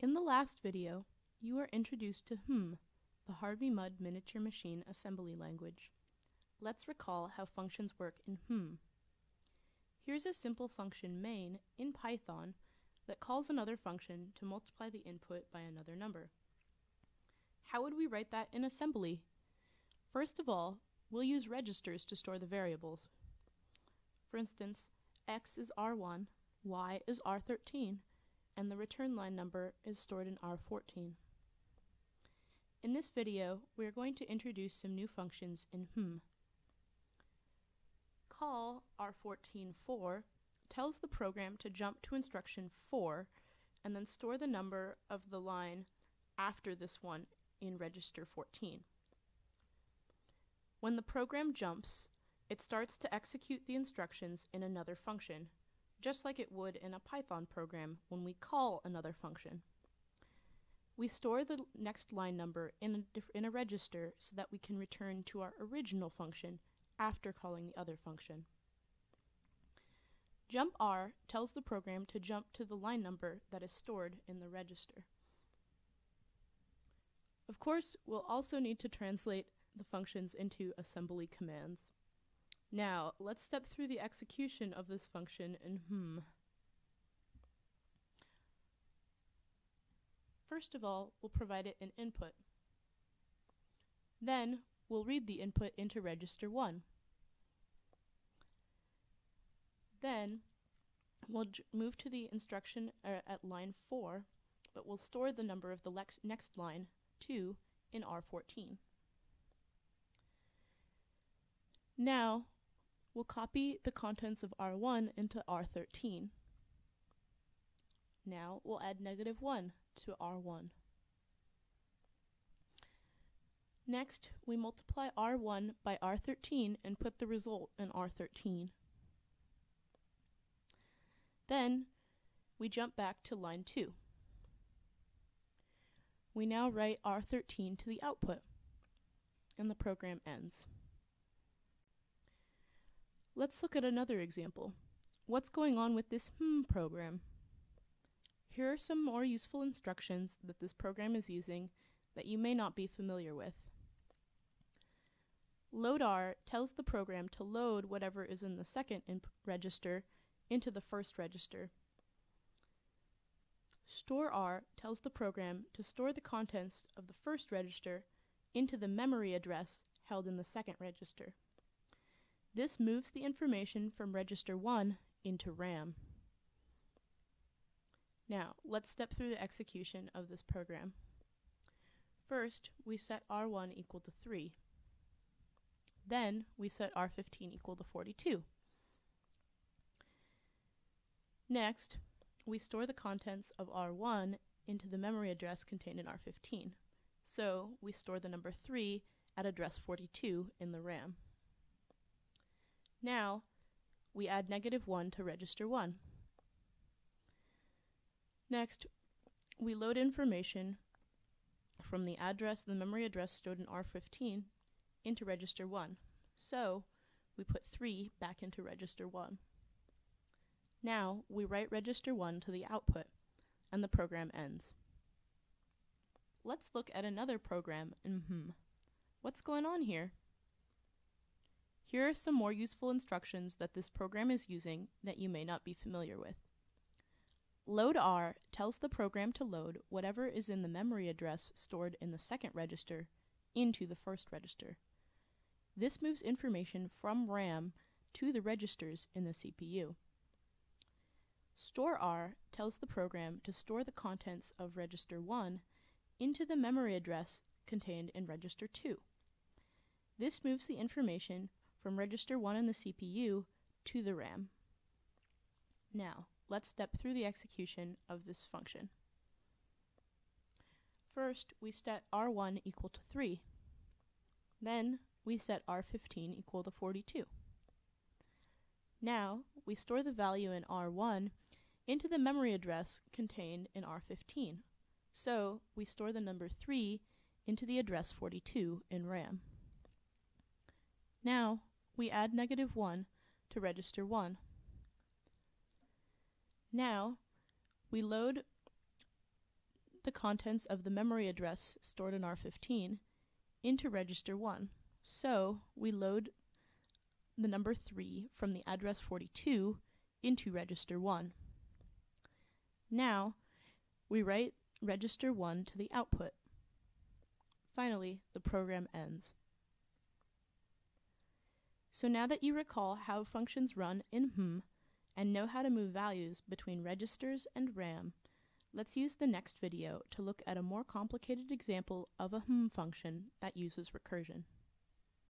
In the last video, you were introduced to the Harvey Mudd miniature machine assembly language. Let's recall how functions work in Here's a simple function main in Python that calls another function to multiply the input by another number. How would we write that in assembly? First of all, we'll use registers to store the variables. For instance, x is R1, y is R13, and the return line number is stored in R14. In this video, we are going to introduce some new functions in Call R14.4 tells the program to jump to instruction 4 and then store the number of the line after this one in register 14. When the program jumps, it starts to execute the instructions in another function, just like it would in a Python program when we call another function. We store the next line number in a register so that we can return to our original function after calling the other function. Jump R tells the program to jump to the line number that is stored in the register. Of course, we'll also need to translate the functions into assembly commands. Now, let's step through the execution of this function in First of all, we'll provide it an input. Then, we'll read the input into register 1. Then, we'll move to the instruction at line 4, but we'll store the number of the next line, 2, in R14. Now, we'll copy the contents of R1 into R13. Now, we'll add -1 to R1. Next, we multiply R1 by R13 and put the result in R13. Then, we jump back to line 2. We now write R13 to the output, and the program ends. Let's look at another example. What's going on with this program? Here are some more useful instructions that this program is using that you may not be familiar with. Load R tells the program to load whatever is in the second register into the first register. Store R tells the program to store the contents of the first register into the memory address held in the second register. This moves the information from register 1 into RAM. Now, let's step through the execution of this program. First, we set R1 equal to 3. Then, we set R15 equal to 42. Next, we store the contents of R1 into the memory address contained in R15. So, we store the number 3 at address 42 in the RAM. Now, we add -1 to register 1. Next, we load information from the memory address stored in R15 into register 1. So, we put 3 back into register 1. Now, we write register 1 to the output, and the program ends. Let's look at another program in What's going on here? Here are some more useful instructions that this program is using that you may not be familiar with. Load R tells the program to load whatever is in the memory address stored in the second register into the first register. This moves information from RAM to the registers in the CPU. Store R tells the program to store the contents of register 1 into the memory address contained in register 2. This moves the information from register 1 in the CPU to the RAM. Now, let's step through the execution of this function. First, we set R1 equal to 3. Then, we set R15 equal to 42. Now, we store the value in R1 into the memory address contained in R15. So, we store the number 3 into the address 42 in RAM. Now, we add -1 to register 1. Now, we load the contents of the memory address stored in R15 into register 1. So we load the number 3 from the address 42 into register 1. Now, we write register 1 to the output. Finally, the program ends. So now that you recall how functions run in HM and know how to move values between registers and RAM, let's use the next video to look at a more complicated example of a HM function that uses recursion.